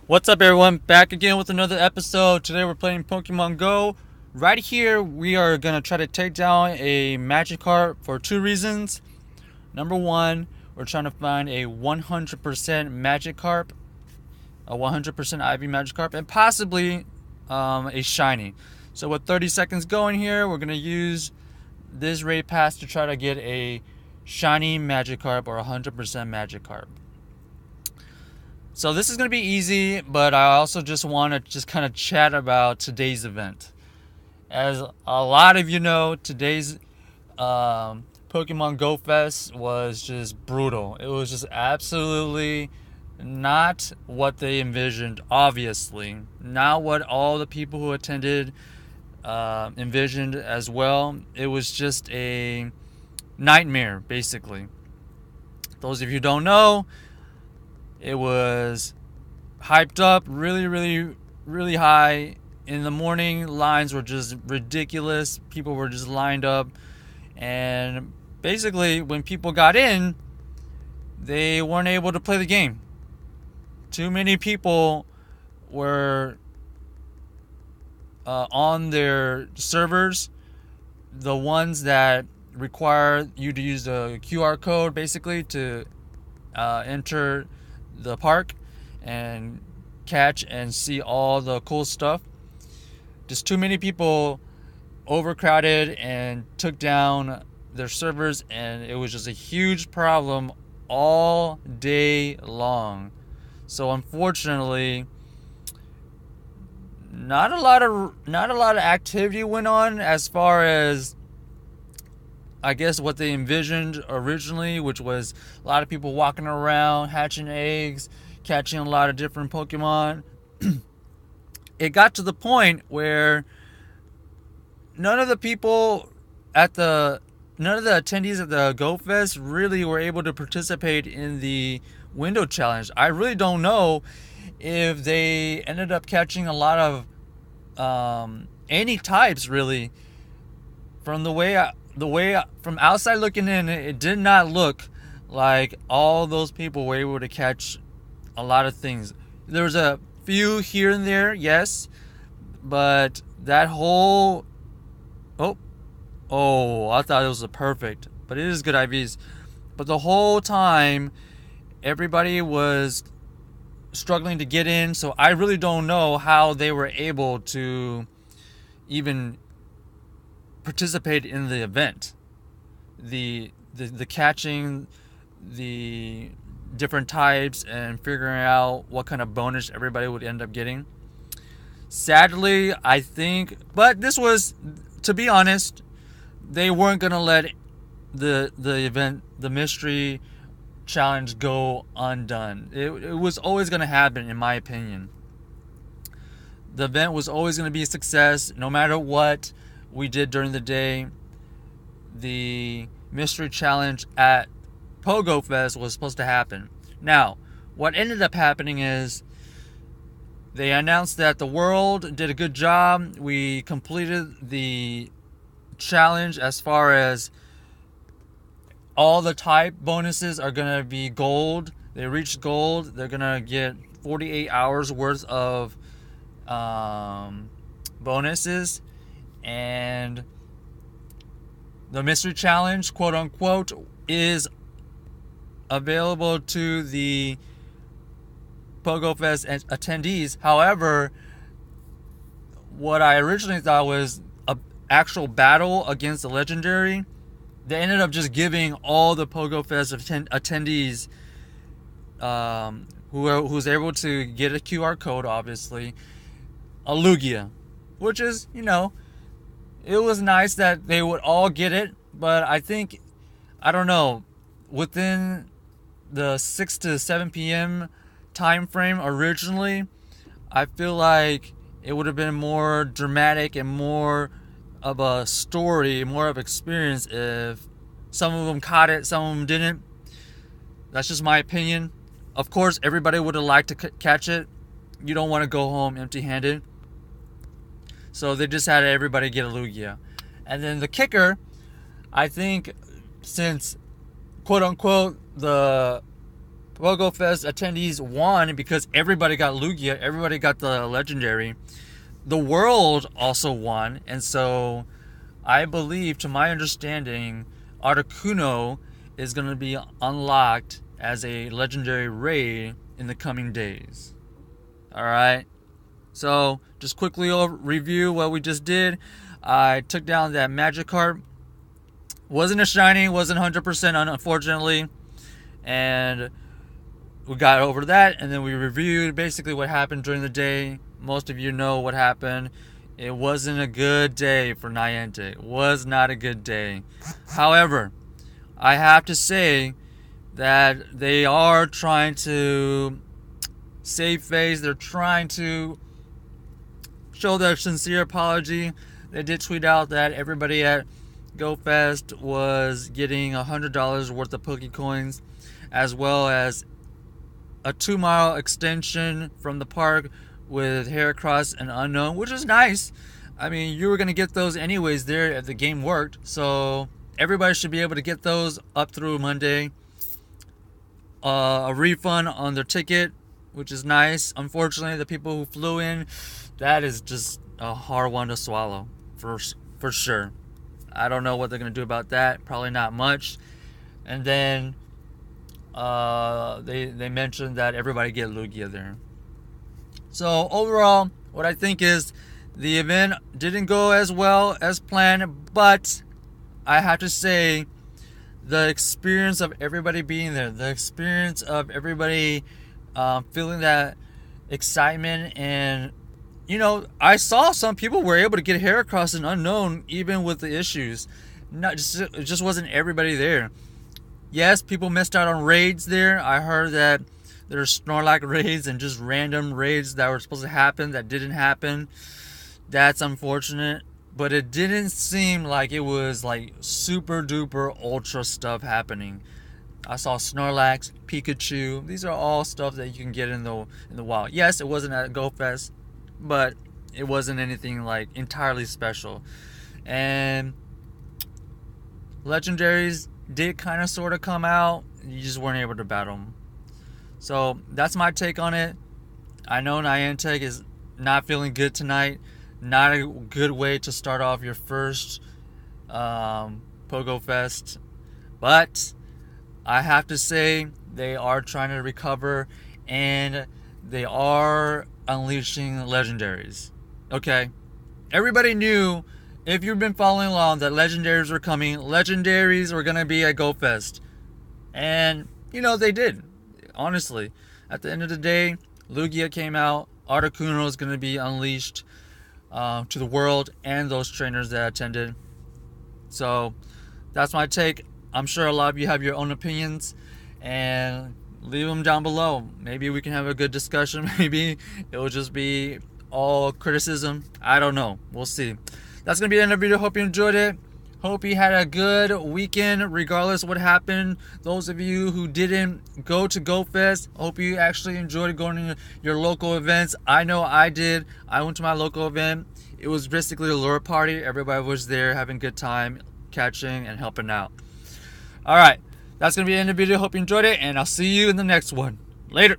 What's up, everyone? Back again with another episode. Today we're playing Pokemon Go. Right here, we are going to try to take down a Magikarp for two reasons. Number one, we're trying to find a 100% Magikarp, a 100% IV Magikarp, and possibly a shiny. So with 30 seconds going here, we're going to use this raid pass to try to get a shiny Magikarp or 100% Magikarp. So this is going to be easy, but I also just want to just kind of chat about today's event. As a lot of you know, today's Pokemon Go Fest was just brutal. It was just absolutely not what they envisioned, obviously. Not what all the people who attended envisioned as well. It was just a nightmare, basically. Those of you who don't know, it was hyped up really high. In the morning, lines were just ridiculous. People were just lined up. And basically, when people got in, they weren't able to play the game. Too many people were on their servers, the ones that require you to use the QR code basically to enter the park and catch and see all the cool stuff. Just too many people overcrowded and took down their servers, and it was just a huge problem all day long. So unfortunately, not a lot of activity went on as far as I guess what they envisioned originally, which was a lot of people walking around, hatching eggs, catching a lot of different Pokemon. It got to the point where none of the attendees at the Go Fest really were able to participate in the window challenge. I really don't know if they ended up catching a lot of any types really. From the way from outside looking in, it did not look like all those people were able to catch a lot of things. There was a few here and there, yes, but that whole I thought it was a perfect, but it is good IVs. But the whole time, everybody was struggling to get in, so I really don't know how they were able to even participate in the event. The catching the different types and figuring out what kind of bonus everybody would end up getting. Sadly, I think, but this was, to be honest, they weren't gonna let the event, the mystery challenge, go undone. It was always gonna happen, in my opinion. The event was always gonna be a success, no matter what we did during the day. The mystery challenge at Pogo Fest was supposed to happen. Now, what ended up happening is they announced that the world did a good job. We completed the challenge as far as all the type bonuses are going to be gold. They reached gold. They're going to get 48 hours worth of bonuses. And the mystery challenge, quote unquote, is available to the Pogo Fest attendees. However, what I originally thought was an actual battle against the legendary, they ended up just giving all the Pogo Fest attendees who's able to get a QR code, obviously, a Lugia, which is, it was nice that they would all get it, but I think, I don't know, within the 6 to 7 p.m. time frame originally, I feel like it would have been more dramatic and more of a story, more of experience if some of them caught it, some of them didn't. That's just my opinion. Of course, everybody would have liked to catch it. You don't want to go home empty-handed. So they just had everybody get a Lugia. And then the kicker, I think, since, quote unquote, the Pogo Fest attendees won because everybody got Lugia, everybody got the legendary. The world also won, and so I believe, to my understanding, Articuno is going to be unlocked as a legendary raid in the coming days. Alright, so just quickly review what we just did. I took down that Magikarp. Wasn't a shiny, wasn't 100% unfortunately, and we got over that, and then we reviewed basically what happened during the day. Most of you know what happened. It wasn't a good day for Niantic. It was not a good day. However, I have to say that they are trying to save face. They're trying to show their sincere apology. They did tweet out that everybody at GoFest was getting $100 worth of Pokecoins, as well as a 2-mile extension from the park with Heracross and Unknown, which is nice. I mean, you were going to get those anyways there if the game worked, so everybody should be able to get those up through Monday. A refund on their ticket, which is nice. Unfortunately, the people who flew in, that is just a hard one to swallow, for sure. I don't know what they're going to do about that. Probably not much. And then they mentioned that everybody get Lugia there. So overall, what I think is the event didn't go as well as planned, but I have to say the experience of everybody being there, the experience of everybody feeling that excitement, and I saw some people were able to get Heracross and Unknown even with the issues. It just wasn't everybody there. Yes, people missed out on raids there. I heard that there's Snorlax raids and just random raids that were supposed to happen that didn't happen. That's unfortunate. But it didn't seem like it was like super duper ultra stuff happening. I saw Snorlax, Pikachu. These are all stuff that you can get in the wild. Yes, it wasn't at GoFest, but it wasn't anything like entirely special. And legendaries did kind of sort of come out. You just weren't able to battle them. So that's my take on it. I know Niantic is not feeling good tonight. Not a good way to start off your first Pogo Fest. But I have to say they are trying to recover, and they are unleashing legendaries. Okay? Everybody knew, if you've been following along, that legendaries were coming. Legendaries were going to be at GoFest. And, they did. Honestly, at the end of the day, Lugia came out. Articuno is going to be unleashed to the world and those trainers that attended. So that's my take. I'm sure a lot of you have your own opinions, and leave them down below. Maybe we can have a good discussion. Maybe it will just be all criticism. I don't know. We'll see. That's going to be the end of the video. Hope you enjoyed it. Hope you had a good weekend regardless of what happened. Those of you who didn't go to GoFest, hope you actually enjoyed going to your local events. I know I did. I went to my local event. It was basically a lure party. Everybody was there having a good time, catching and helping out. Alright, that's going to be the end of the video. Hope you enjoyed it, and I'll see you in the next one. Later.